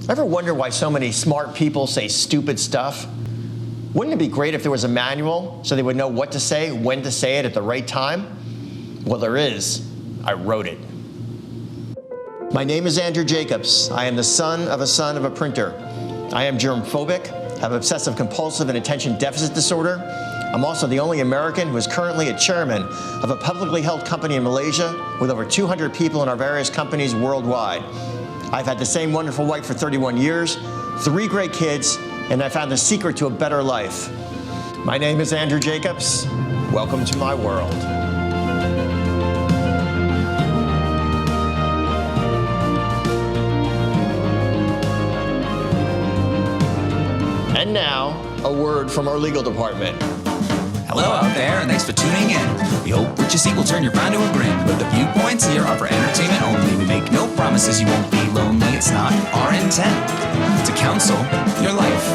Ever wonder why so many smart people say stupid stuff? Wouldn't it be great if there was a manual so they would know what to say, when to say it at the right time? Well, there is. I wrote it. My name is Andrew Jacobs. I am the son of a printer. I am germphobic, have obsessive compulsive and attention deficit disorder. I'm also the only American who is currently a chairman of a publicly held company in Malaysia with over 200 people in our various companies worldwide. I've had the same wonderful wife for 31 years, 3 great kids, and I found the secret to a better life. My name is Andrew Jacobs. Welcome to my world. And now, a word from our legal department. Hello out there, and thanks for tuning in. We hope what you see will turn your frown to a grin. But the viewpoints here are for entertainment only. We make no promises you won't be lonely. It's not our intent to counsel your life,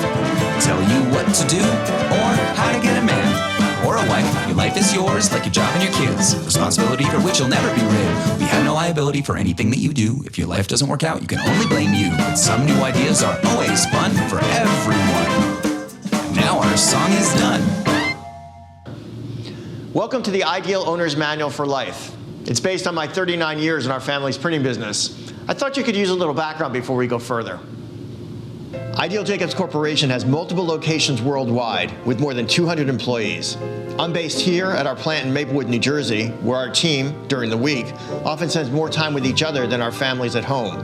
tell you what to do, or how to get a man or a wife. Your life is yours, like your job and your kids, responsibility for which you'll never be rid. We have no liability for anything that you do. If your life doesn't work out, you can only blame you. But some new ideas are always fun for everyone. And now our song is done. Welcome to the Ideal Owner's Manual for Life. It's based on my 39 years in our family's printing business. I thought you could use a little background before we go further. Ideal Jacobs Corporation has multiple locations worldwide with more than 200 employees. I'm based here at our plant in Maplewood, New Jersey, where our team, during the week, often spends more time with each other than our families at home.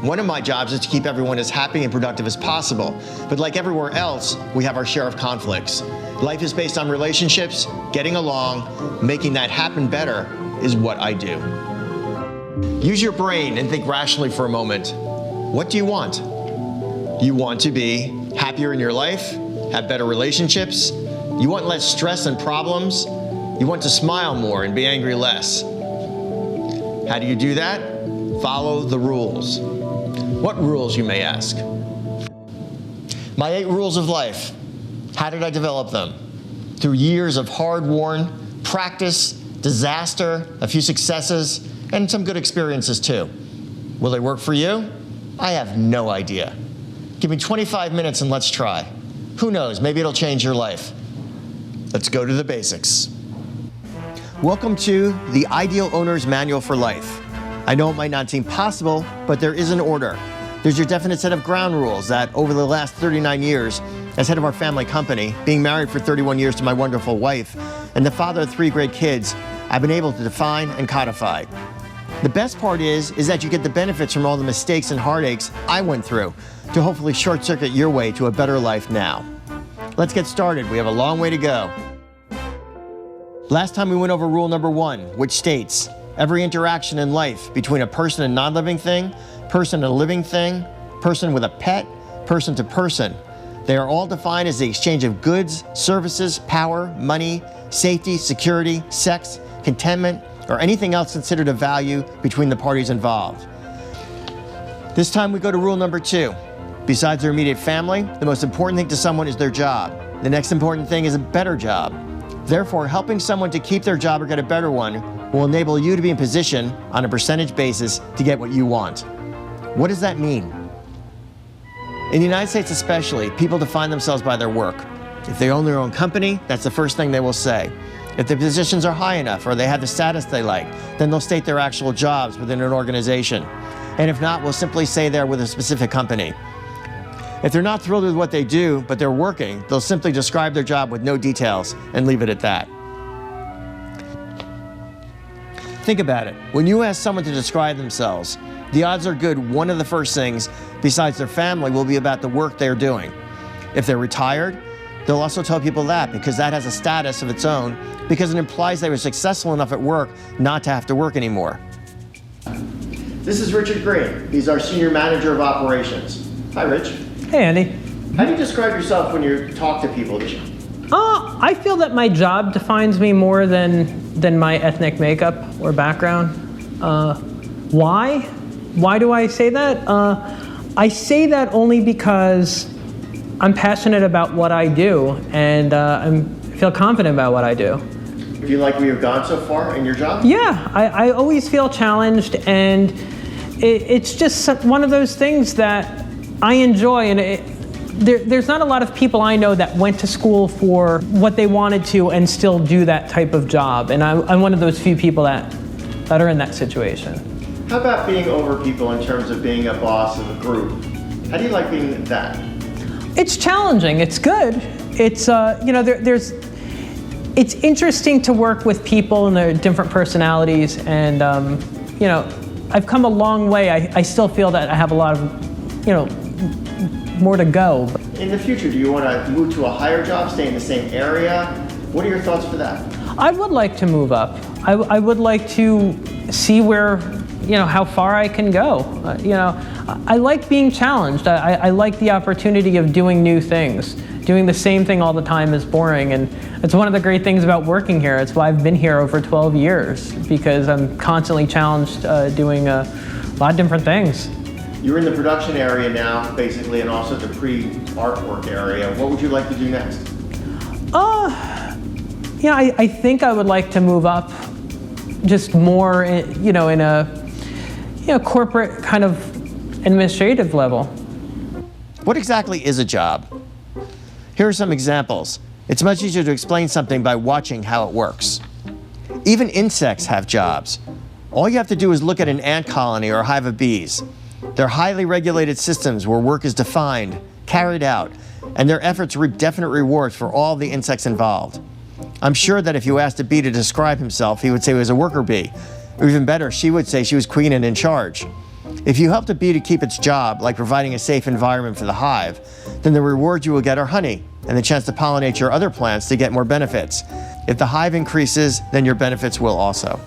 One of my jobs is to keep everyone as happy and productive as possible, but like everywhere else, we have our share of conflicts. Life is based on relationships, getting along, making that happen better is what I do. Use your brain and think rationally for a moment. What do you want? You want to be happier in your life, have better relationships, you want less stress and problems, you want to smile more and be angry less. How do you do that? Follow the rules. What rules, you may ask? My 8 rules of life. How did I develop them? Through years of hard-worn practice, disaster, a few successes, and some good experiences too. Will they work for you? I have no idea. Give me 25 minutes and let's try. Who knows, maybe it'll change your life. Let's go to the basics. Welcome to the Ideal Owner's Manual for Life. I know it might not seem possible, but there is an order. There's your definite set of ground rules that over the last 39 years, as head of our family company, being married for 31 years to my wonderful wife, and the father of 3 great kids, I've been able to define and codify. The best part is that you get the benefits from all the mistakes and heartaches I went through to hopefully short-circuit your way to a better life now. Let's get started. We have a long way to go. Last time we went over rule number 1, which states, every interaction in life between a person and a non-living thing, person and a living thing, person with a pet, person to person, they are all defined as the exchange of goods, services, power, money, safety, security, sex, contentment, or anything else considered of value between the parties involved. This time we go to rule number 2. Besides their immediate family, the most important thing to someone is their job. The next important thing is a better job. Therefore, helping someone to keep their job or get a better one will enable you to be in position on a percentage basis to get what you want. What does that mean? In the United States especially, people define themselves by their work. If they own their own company, that's the first thing they will say. If their positions are high enough or they have the status they like, then they'll state their actual jobs within an organization. And if not, we'll simply say they're with a specific company. If they're not thrilled with what they do, but they're working, they'll simply describe their job with no details and leave it at that. Think about it. When you ask someone to describe themselves, the odds are good one of the first things, besides their family, will be about the work they're doing. If they're retired, they'll also tell people that because that has a status of its own, because it implies they were successful enough at work not to have to work anymore. This is Richard Green. He's our Senior Manager of Operations. Hi, Rich. Hey, Andy. How do you describe yourself when you talk to people? I feel that my job defines me more than my ethnic makeup or background. Why? Why do I say that? I say that only because I'm passionate about what I do, and I feel confident about what I do. Do you like where you've gone so far in your job? Yeah, I always feel challenged, and it's just one of those things that I enjoy, and there's not a lot of people I know that went to school for what they wanted to and still do that type of job. And I'm one of those few people that are in that situation. How about being over people in terms of being a boss of a group? How do you like being that? It's challenging. It's good. It's it's interesting to work with people and their different personalities, and I've come a long way. I still feel that I have a lot of more to go. In the future, do you want to move to a higher job, stay in the same area? What are your thoughts for that? I would like to move up. I would like to see where, how far I can go. I like being challenged. I like the opportunity of doing new things. Doing the same thing all the time is boring, and it's one of the great things about working here. It's why I've been here over 12 years, because I'm constantly challenged doing a lot of different things. You're in the production area now, basically, and also the pre-artwork area. What would you like to do next? I think I would like to move up just more, in a corporate kind of administrative level. What exactly is a job? Here are some examples. It's much easier to explain something by watching how it works. Even insects have jobs. All you have to do is look at an ant colony or a hive of bees. They're highly regulated systems where work is defined, carried out, and their efforts reap definite rewards for all the insects involved. I'm sure that if you asked a bee to describe himself, he would say he was a worker bee. Or even better, she would say she was queen and in charge. If you helped a bee to keep its job, like providing a safe environment for the hive, then the reward you will get are honey and the chance to pollinate your other plants to get more benefits. If the hive increases, then your benefits will also.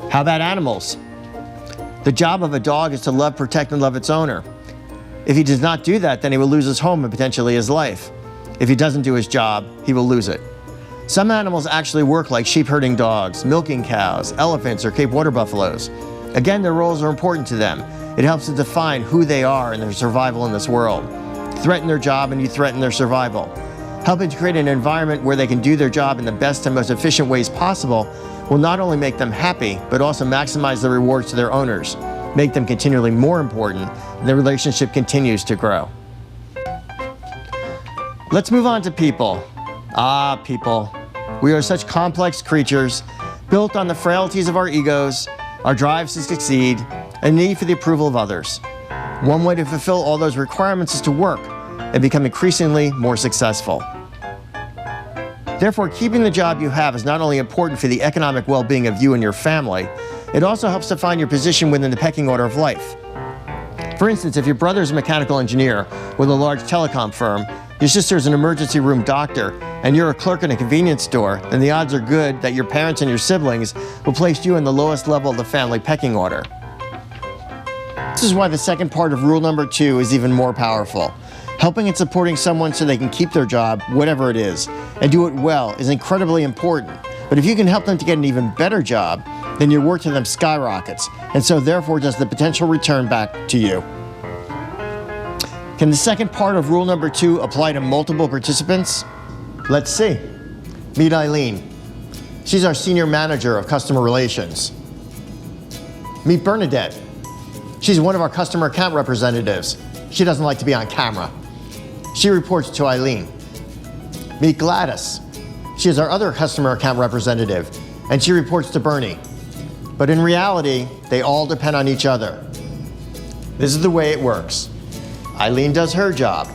How about animals? The job of a dog is to love, protect, and love its owner. If he does not do that, then he will lose his home and potentially his life. If he doesn't do his job, he will lose it. Some animals actually work like sheep herding dogs, milking cows, elephants, or Cape water buffaloes. Again, their roles are important to them. It helps to define who they are and their survival in this world. Threaten their job and you threaten their survival. Helping to create an environment where they can do their job in the best and most efficient ways possible will not only make them happy, but also maximize the rewards to their owners, make them continually more important, and the relationship continues to grow. Let's move on to people. People. We are such complex creatures, built on the frailties of our egos, our drives to succeed, and need for the approval of others. One way to fulfill all those requirements is to work and become increasingly more successful. Therefore, keeping the job you have is not only important for the economic well-being of you and your family, it also helps to find your position within the pecking order of life. For instance, if your brother is a mechanical engineer with a large telecom firm, your sister is an emergency room doctor, and you're a clerk in a convenience store, then the odds are good that your parents and your siblings will place you in the lowest level of the family pecking order. This is why the second part of rule number 2 is even more powerful. Helping and supporting someone so they can keep their job, whatever it is, and do it well is incredibly important. But if you can help them to get an even better job, then your worth to them skyrockets, and so therefore does the potential return back to you. Can the second part of rule number 2 apply to multiple participants? Let's see. Meet Eileen. She's our senior manager of customer relations. Meet Bernadette. She's one of our customer account representatives. She doesn't like to be on camera. She reports to Eileen. Meet Gladys. She is our other customer account representative, and she reports to Bernie. But in reality, they all depend on each other. This is the way it works. Eileen does her job.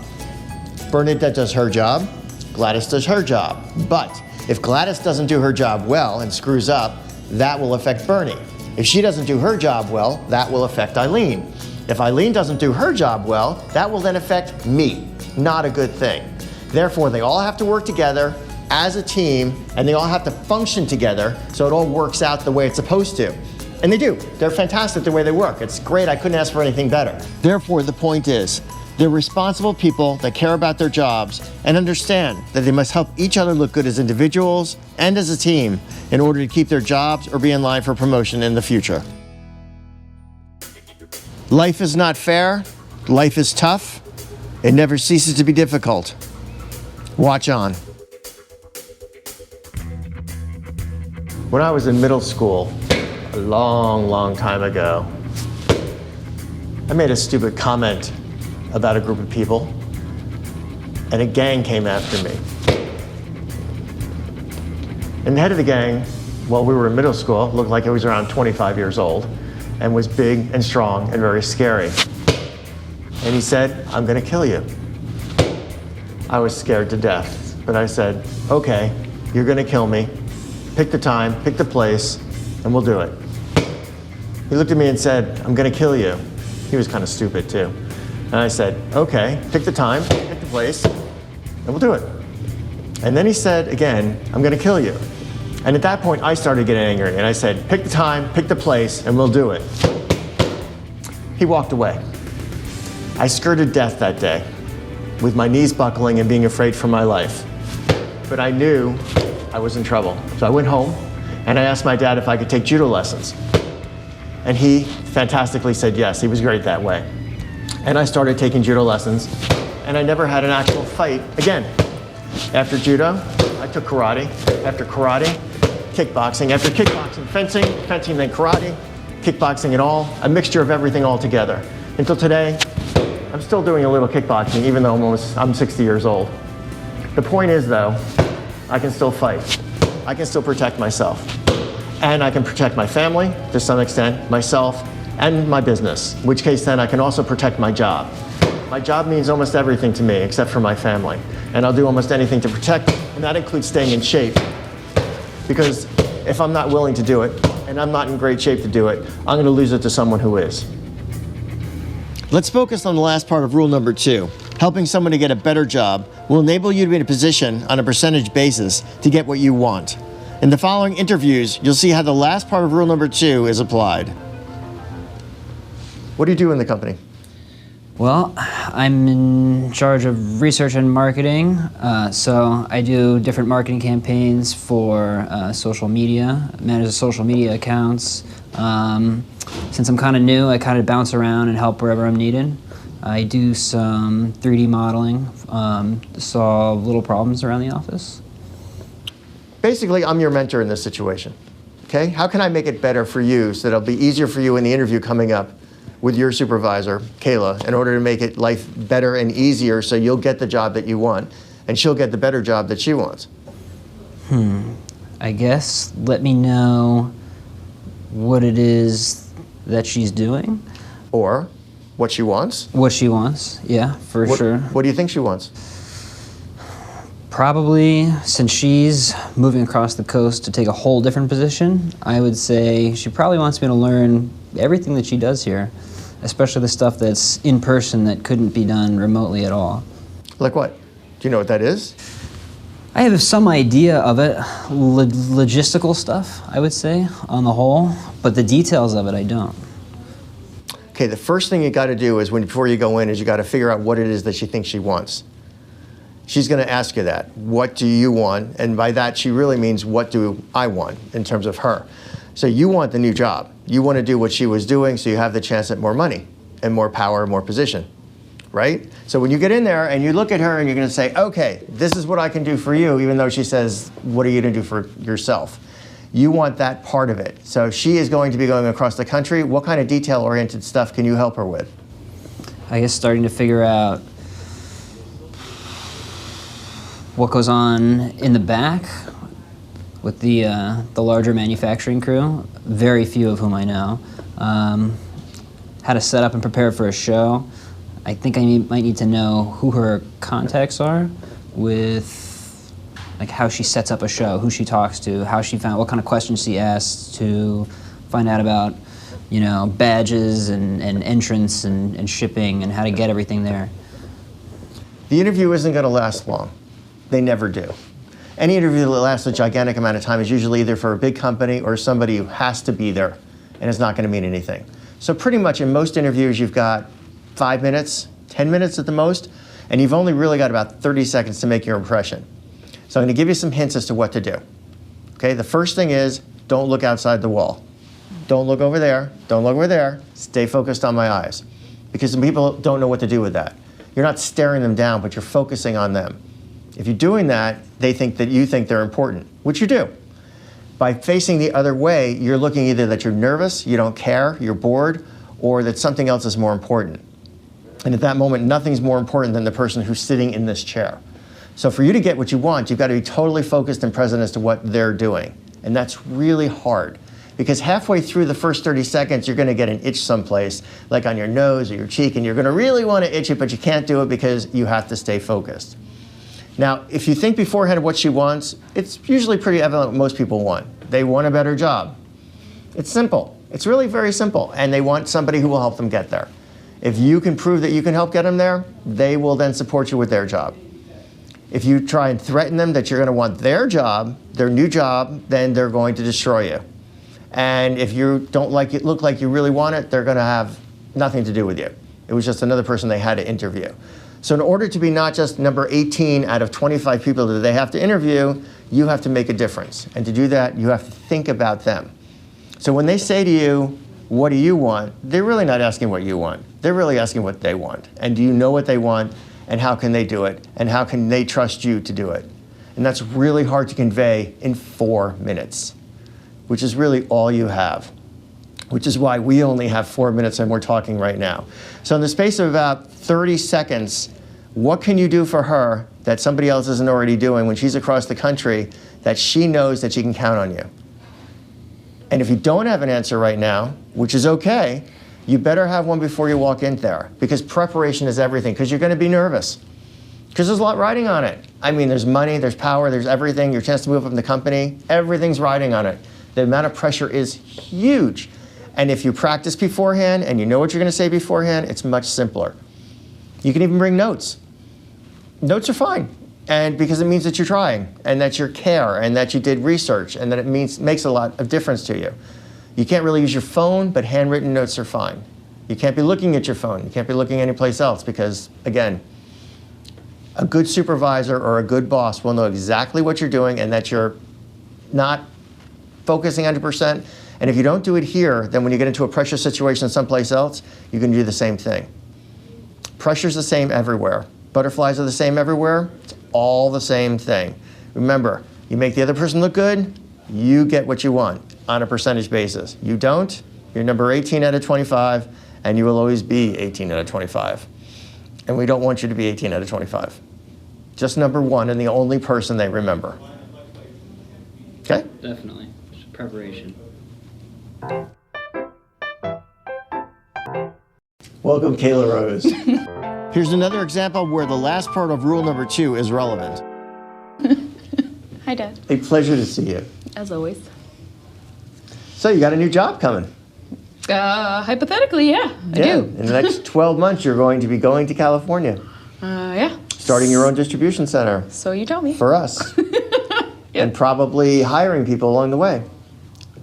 Bernadette does her job. Gladys does her job. But if Gladys doesn't do her job well and screws up, that will affect Bernie. If she doesn't do her job well, that will affect Eileen. If Eileen doesn't do her job well, that will then affect me. Not a good thing. Therefore, they all have to work together as a team, and they all have to function together so it all works out the way it's supposed to. And they do. They're fantastic the way they work. It's great. I couldn't ask for anything better. Therefore, the point is, they're responsible people that care about their jobs and understand that they must help each other look good as individuals and as a team in order to keep their jobs or be in line for promotion in the future. Life is not fair. Life is tough. It never ceases to be difficult. Watch on. When I was in middle school, a long, long time ago, I made a stupid comment about a group of people, and a gang came after me. And the head of the gang, while we were in middle school, looked like he was around 25 years old and was big and strong and very scary. And he said, "I'm gonna kill you." I was scared to death, but I said, "Okay, you're gonna kill me. Pick the time, pick the place, and we'll do it." He looked at me and said, "I'm gonna kill you." He was kind of stupid too. And I said, "Okay, pick the time, pick the place, and we'll do it." And then he said again, "I'm gonna kill you." And at that point, I started getting angry, and I said, "Pick the time, pick the place, and we'll do it." He walked away. I skirted death that day, with my knees buckling and being afraid for my life. But I knew I was in trouble. So I went home, and I asked my dad if I could take judo lessons. And he fantastically said yes. He was great that way. And I started taking judo lessons, and I never had an actual fight again. After judo, I took karate. After karate, kickboxing. After kickboxing, fencing, fencing then karate, kickboxing and all, a mixture of everything all together. Until today, I'm still doing a little kickboxing, even though I'm 60 years old. The point is though, I can still fight. I can still protect myself. And I can protect my family, to some extent, myself, and my business, in which case then I can also protect my job. My job means almost everything to me, except for my family. And I'll do almost anything to protect it, and that includes staying in shape. Because if I'm not willing to do it, and I'm not in great shape to do it, I'm gonna lose it to someone who is. Let's focus on the last part of rule number 2. Helping someone to get a better job will enable you to be in a position on a percentage basis to get what you want. In the following interviews, you'll see how the last part of rule number 2 is applied. What do you do in the company? Well, I'm in charge of research and marketing, so I do different marketing campaigns for social media, manage the social media accounts. Since I'm kind of new, I kind of bounce around and help wherever I'm needed. I do some 3D modeling, solve little problems around the office. Basically, I'm your mentor in this situation, okay? How can I make it better for you so that it'll be easier for you in the interview coming up with your supervisor, Kayla, in order to make it life better and easier so you'll get the job that you want and she'll get the better job that she wants? I guess let me know what it is that she's doing. Or what she wants? What she wants, yeah, for sure. What do you think she wants? Probably, since she's moving across the coast to take a whole different position, I would say she probably wants me to learn everything that she does here, especially the stuff that's in person that couldn't be done remotely at all. Like what? Do you know what that is? I have some idea of it, logistical stuff, I would say, on the whole, but the details of it I don't. Okay, the first thing you got to do is before you go in is you got to figure out what it is that she thinks she wants. She's going to ask you that. What do you want? And by that, she really means what do I want in terms of her. So you want the new job. You want to do what she was doing so you have the chance at more money and more power and more position, right? So when you get in there and you look at her and you're going to say, okay, this is what I can do for you, even though she says, what are you going to do for yourself? You want that part of it. So she is going to be going across the country. What kind of detail-oriented stuff can you help her with? I guess starting to figure out what goes on in the back with the larger manufacturing crew, very few of whom I know. How to set up and prepare for a show. I think I might need to know who her contacts are with like how she sets up a show, who she talks to, how she found, what kind of questions she asks to find out about, you know, badges and entrance and shipping and how to get everything there. The interview isn't going to last long. They never do. Any interview that lasts a gigantic amount of time is usually either for a big company or somebody who has to be there and it's not going to mean anything. So pretty much in most interviews you've got 5 minutes, 10 minutes at the most, and you've only really got about 30 seconds to make your impression. So I'm going to give you some hints as to what to do. Okay, the first thing is don't look outside the wall. Don't look over there, don't look over there, stay focused on my eyes. Because some people don't know what to do with that. You're not staring them down, but you're focusing on them. If you're doing that, they think that you think they're important, which you do. By facing the other way, you're looking either that you're nervous, you don't care, you're bored, or that something else is more important. And at that moment, nothing's more important than the person who's sitting in this chair. So for you to get what you want, you've got to be totally focused and present as to what they're doing. And that's really hard. Because halfway through the first 30 seconds, you're going to get an itch someplace, like on your nose or your cheek, and you're going to really want to itch it, but you can't do it because you have to stay focused. Now, if you think beforehand of what she wants, it's usually pretty evident what most people want. They want a better job. It's simple. It's really very simple. And they want somebody who will help them get there. If you can prove that you can help get them there, they will then support you with their job. If you try and threaten them that you're going to want their job, their new job, then they're going to destroy you. And if you don't look like you really want it, they're going to have nothing to do with you. It was just another person they had to interview. So in order to be not just number 18 out of 25 people that they have to interview, you have to make a difference. And to do that, you have to think about them. So when they say to you, what do you want? They're really not asking what you want. They're really asking what they want. And do you know what they want? And how can they do it? And how can they trust you to do it? And that's really hard to convey in 4 minutes, which is really all you have, which is why we only have 4 minutes and we're talking right now. So in the space of about 30 seconds, what can you do for her that somebody else isn't already doing when she's across the country that she knows that she can count on you? And if you don't have an answer right now, which is okay, you better have one before you walk in there, because preparation is everything, because you're going to be nervous. Because there's a lot riding on it. I mean, there's money, there's power, there's everything, your chance to move up in the company, everything's riding on it. The amount of pressure is huge. And if you practice beforehand and you know what you're going to say beforehand, it's much simpler. You can even bring notes. Notes are fine, and because it means that you're trying, and that you care, and that you did research, and that it makes a lot of difference to you. You can't really use your phone, but handwritten notes are fine. You can't be looking at your phone. You can't be looking anyplace else because, again, a good supervisor or a good boss will know exactly what you're doing and that you're not focusing 100%. And if you don't do it here, then when you get into a pressure situation someplace else, you can do the same thing. Pressure's the same everywhere. Butterflies are the same everywhere. It's all the same thing. Remember, you make the other person look good, you get what you want on a percentage basis. You don't, you're number 18 out of 25, and you will always be 18 out of 25. And we don't want you to be 18 out of 25. Just number 1 and the only person they remember. Okay? Definitely. Just preparation. Welcome, Kayla Rose. Here's another example where the last part of rule number 2 is relevant. Hi, Dad. A pleasure to see you. As always. So you got a new job coming. Hypothetically, yeah, I do. In the next 12 months, you're going to be going to California, Yeah. starting your own distribution center So you tell me. for us, and probably hiring people along the way.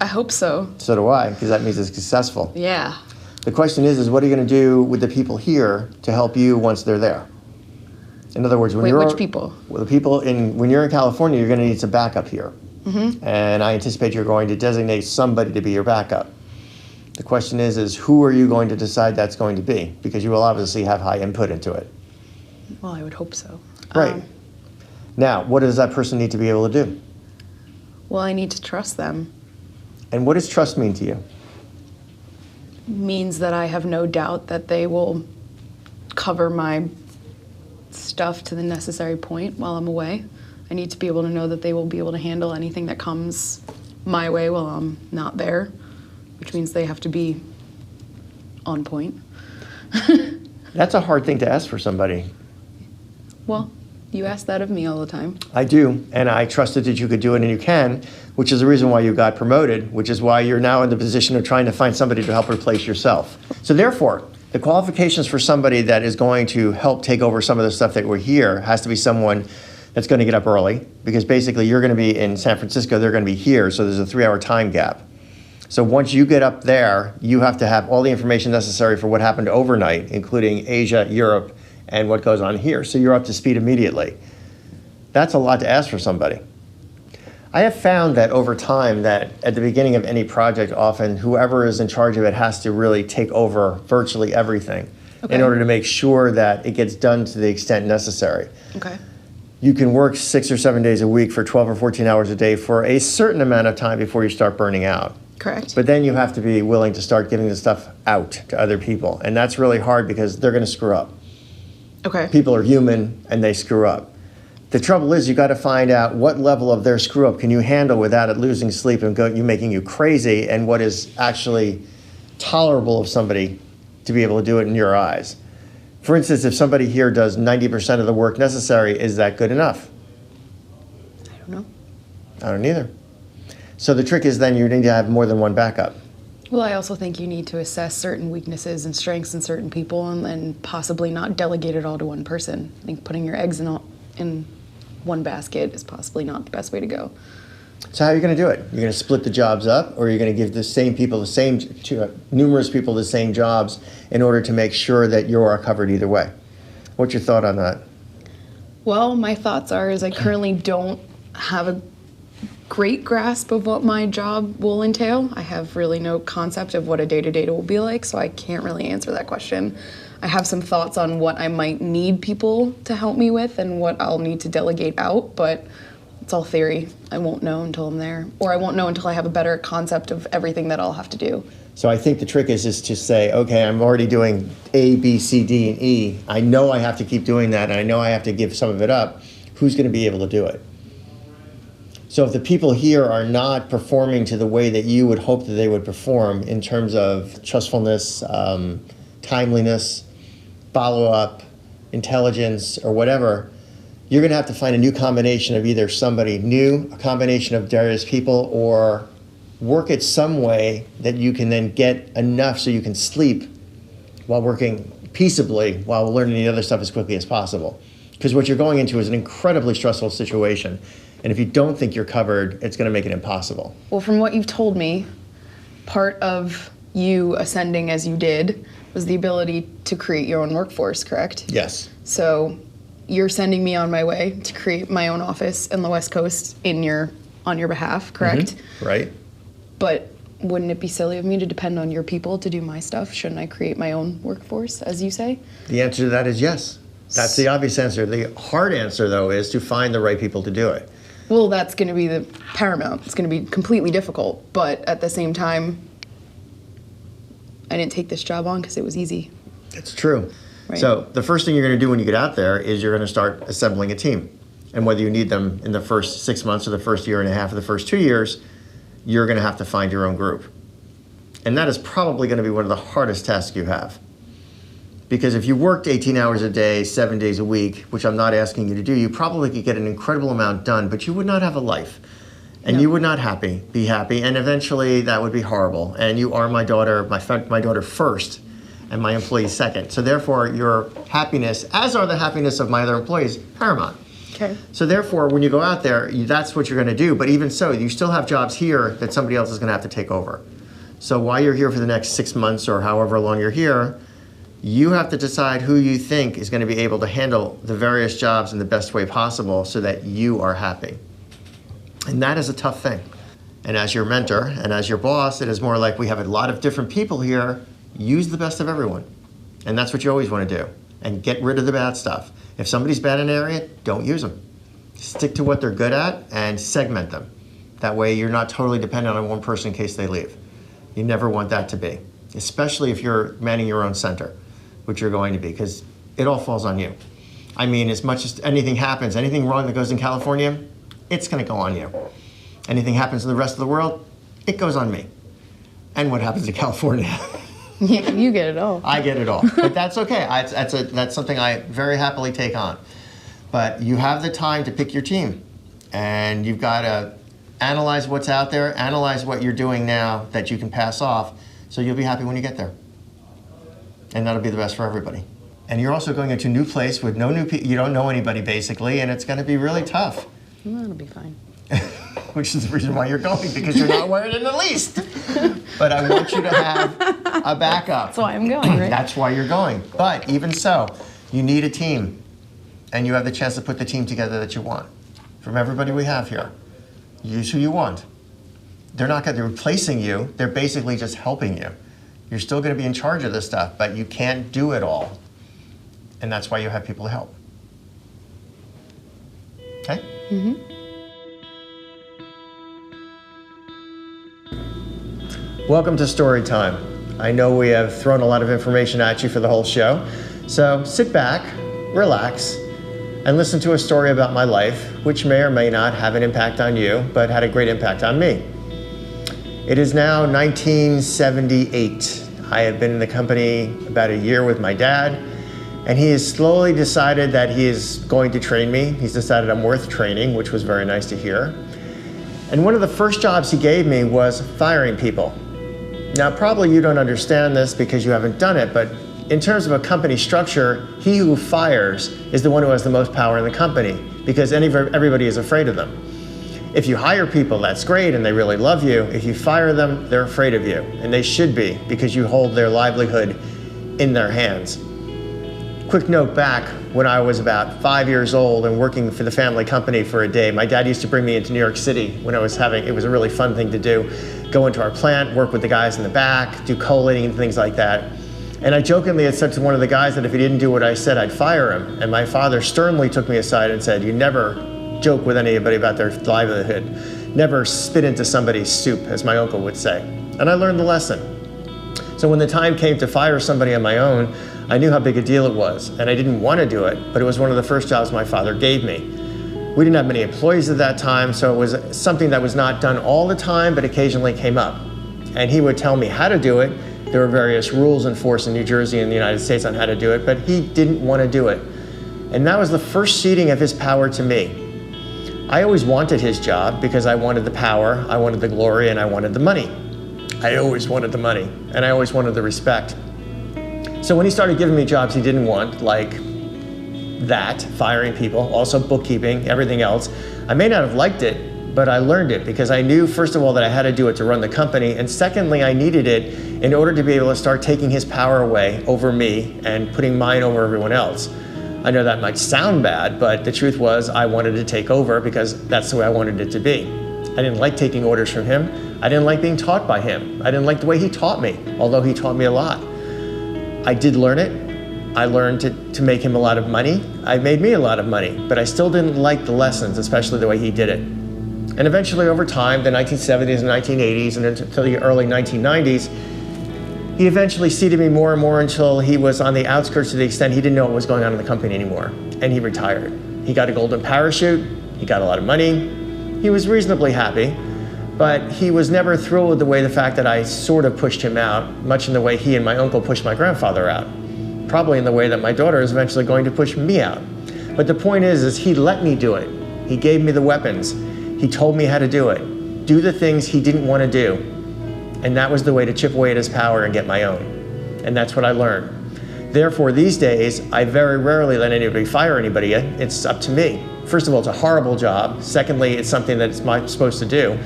I hope so. So do I, because that means it's successful. Yeah. The question is what are you going to do with the people here to help you once they're there? In other words, when Wait, you're which people? Well, the people when you're in California, you're going to need some backup here, and I anticipate you're going to designate somebody to be your backup. The question is who are you going to decide that's going to be? Because you will obviously have high input into it. Well, I would hope so. Right. Now, what does that person need to be able to do? Well, I need to trust them. And what does trust mean to you? Means that I have no doubt that they will cover my stuff to the necessary point while I'm away. I need to be able to know that they will be able to handle anything that comes my way while I'm not there, which means they have to be on point. That's a hard thing to ask for somebody. Well, you ask that of me all the time. I do, and I trusted that you could do it, and you can, which is the reason why you got promoted, which is why you're now in the position of trying to find somebody to help replace yourself. So therefore, the qualifications for somebody that is going to help take over some of the stuff that we're here has to be someone that's going to get up early, because basically you're going to be in San Francisco, they're going to be here, so there's a 3-hour time gap. So once you get up there, you have to have all the information necessary for what happened overnight, including Asia, Europe, and what goes on here. So you're up to speed immediately. That's a lot to ask for somebody. I have found that over time that at the beginning of any project, often whoever is in charge of it has to really take over virtually everything in order to make sure that it gets done to the extent necessary. Okay. You can work 6 or 7 days a week for 12 or 14 hours a day for a certain amount of time before you start burning out. Correct. But then you have to be willing to start giving the stuff out to other people. And that's really hard because they're going to screw up. Okay. People are human and they screw up. The trouble is you got to find out what level of their screw up can you handle without it losing sleep and making you crazy, and what is actually tolerable of somebody to be able to do it in your eyes. For instance, if somebody here does 90% of the work necessary, is that good enough? I don't know. I don't either. So the trick is then you need to have more than one backup. Well, I also think you need to assess certain weaknesses and strengths in certain people and possibly not delegate it all to one person. I think putting your eggs in one basket is possibly not the best way to go. So how are you going to do it? You're going to split the jobs up, or you're going to give numerous people the same jobs in order to make sure that you are covered either way? What's your thought on that? Well, my thoughts are I currently don't have a great grasp of what my job will entail. I have really no concept of what a day-to-day will be like, so I can't really answer that question. I have some thoughts on what I might need people to help me with and what I'll need to delegate out, but it's all theory. I won't know until I'm there, or I won't know until I have a better concept of everything that I'll have to do. So I think the trick is to say, okay, I'm already doing A, B, C, D, and E. I know I have to keep doing that, and I know I have to give some of it up. Who's going to be able to do it? So if the people here are not performing to the way that you would hope that they would perform in terms of trustfulness, timeliness, follow-up, intelligence, or whatever, you're going to have to find a new combination of either somebody new, a combination of various people, or work it some way that you can then get enough so you can sleep while working peaceably while learning the other stuff as quickly as possible. Because what you're going into is an incredibly stressful situation. And if you don't think you're covered, it's going to make it impossible. Well, from what you've told me, part of you ascending as you did was the ability to create your own workforce, correct? Yes. So you're sending me on my way to create my own office in the West Coast on your behalf, correct? Mm-hmm. Right. But wouldn't it be silly of me to depend on your people to do my stuff? Shouldn't I create my own workforce, as you say? The answer to that is yes. That's the obvious answer. The hard answer, though, is to find the right people to do it. Well, that's going to be the paramount. It's going to be completely difficult. But at the same time, I didn't take this job on because it was easy. It's true. Right. So the first thing you're going to do when you get out there is you're going to start assembling a team. And whether you need them in the first 6 months or the first year and a half or the first 2 years, you're going to have to find your own group. And that is probably going to be one of the hardest tasks you have. Because if you worked 18 hours a day, 7 days a week, which I'm not asking you to do, you probably could get an incredible amount done, but you would not have a life. And you would not be happy, and eventually that would be horrible. And you are my daughter first, and my employees second. So therefore, your happiness, as are the happiness of my other employees, paramount. Okay. So therefore, when you go out there, that's what you're going to do. But even so, you still have jobs here that somebody else is going to have to take over. So while you're here for the next 6 months or however long you're here, you have to decide who you think is going to be able to handle the various jobs in the best way possible so that you are happy. And that is a tough thing. And as your mentor and as your boss, it is more like we have a lot of different people here. Use the best of everyone. And that's what you always want to do. And get rid of the bad stuff. If somebody's bad in an area, don't use them. Stick to what they're good at and segment them. That way you're not totally dependent on one person in case they leave. You never want that to be, especially if you're manning your own center, which you're going to be, because it all falls on you. I mean, as much as anything happens, anything wrong that goes in California, it's going to go on you. Anything happens in the rest of the world, it goes on me. And what happens in California? Yeah, you get it all. I get it all, but that's okay. That's something I very happily take on. But you have the time to pick your team, and you've got to analyze what's out there, analyze what you're doing now that you can pass off, so you'll be happy when you get there. And that'll be the best for everybody. And you're also going into a new place with no new people. You don't know anybody basically, and it's going to be really tough. Well, that'll be fine. Which is the reason why you're going, because you're not wearing it in the least. But I want you to have a backup. That's why I'm going, right? That's why you're going. But even so, you need a team. And you have the chance to put the team together that you want. From everybody we have here, use who you want. They're not going to be replacing you. They're basically just helping you. You're still going to be in charge of this stuff, but you can't do it all. And that's why you have people to help. Okay? Welcome to Story Time. I know we have thrown a lot of information at you for the whole show, so sit back, relax, and listen to a story about my life, which may or may not have an impact on you, but had a great impact on me. It is now 1978. I have been in the company about a year with my dad, and he has slowly decided that he is going to train me. He's decided I'm worth training, which was very nice to hear. And one of the first jobs he gave me was firing people. Now, probably you don't understand this because you haven't done it, but in terms of a company structure, he who fires is the one who has the most power in the company because everybody is afraid of them. If you hire people, that's great and they really love you. If you fire them, they're afraid of you, and they should be because you hold their livelihood in their hands. Quick note back, when I was about 5 years old and working for the family company for a day, my dad used to bring me into New York City when it was a really fun thing to do. Go into our plant, work with the guys in the back, do collating and things like that. And I jokingly had said to one of the guys that if he didn't do what I said, I'd fire him. And my father sternly took me aside and said, you never joke with anybody about their livelihood. Never spit into somebody's soup, as my uncle would say. And I learned the lesson. So when the time came to fire somebody on my own, I knew how big a deal it was, and I didn't want to do it, but it was one of the first jobs my father gave me. We didn't have many employees at that time, so it was something that was not done all the time, but occasionally came up. And he would tell me how to do it. There were various rules in force in New Jersey and the United States on how to do it, but he didn't want to do it. And that was the first ceding of his power to me. I always wanted his job because I wanted the power, I wanted the glory, and I wanted the money. I always wanted the money, and I always wanted the respect. So when he started giving me jobs he didn't want, like that, firing people, also bookkeeping, everything else, I may not have liked it, but I learned it because I knew, first of all, that I had to do it to run the company, and secondly, I needed it in order to be able to start taking his power away over me and putting mine over everyone else. I know that might sound bad, but the truth was I wanted to take over because that's the way I wanted it to be. I didn't like taking orders from him. I didn't like being taught by him. I didn't like the way he taught me, although he taught me a lot. I did learn it. I learned to make him a lot of money. I made me a lot of money, but I still didn't like the lessons, especially the way he did it. And eventually over time, the 1970s and 1980s and until the early 1990s, he eventually seated me more and more until he was on the outskirts to the extent he didn't know what was going on in the company anymore, and he retired. He got a golden parachute, he got a lot of money, he was reasonably happy, but he was never thrilled with the fact that I sort of pushed him out, much in the way he and my uncle pushed my grandfather out. Probably in the way that my daughter is eventually going to push me out. But the point is he let me do it. He gave me the weapons. He told me how to do it. Do the things he didn't want to do. And that was the way to chip away at his power and get my own. And that's what I learned. Therefore, these days, I very rarely let anybody fire anybody. It's up to me. First of all, it's a horrible job. Secondly, it's something that I'm supposed to do.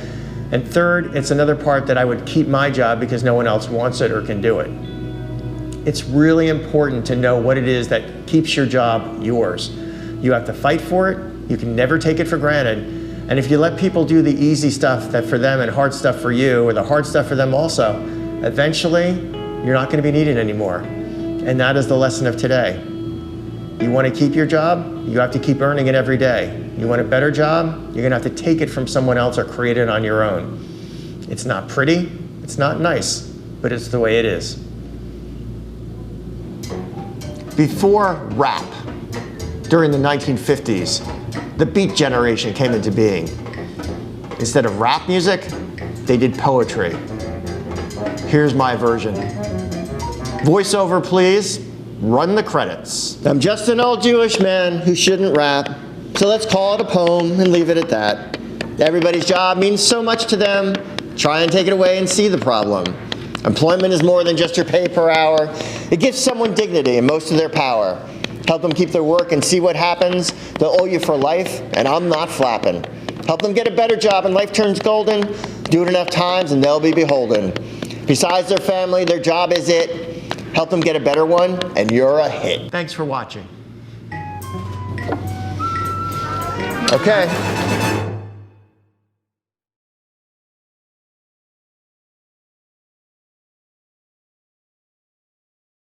And third, it's another part that I would keep my job because no one else wants it or can do it. It's really important to know what it is that keeps your job yours. You have to fight for it. You can never take it for granted. And if you let people do the easy stuff that for them and hard stuff for you, or the hard stuff for them also, eventually you're not going to be needed anymore. And that is the lesson of today. You want to keep your job, you have to keep earning it every day. You want a better job, you're going to have to take it from someone else or create it on your own. It's not pretty, it's not nice, but it's the way it is. Before rap, during the 1950s, the Beat Generation came into being. Instead of rap music, they did poetry. Here's my version. Voiceover, please. Run the credits. I'm just an old Jewish man who shouldn't rap, so let's call it a poem and leave it at that. Everybody's job means so much to them. Try and take it away and see the problem. Employment is more than just your pay per hour. It gives someone dignity and most of their power. Help them keep their work and see what happens. They'll owe you for life, and I'm not flapping. Help them get a better job and life turns golden. Do it enough times and they'll be beholden. Besides their family, their job is it. Help them get a better one, and you're a hit. Thanks for watching. Okay.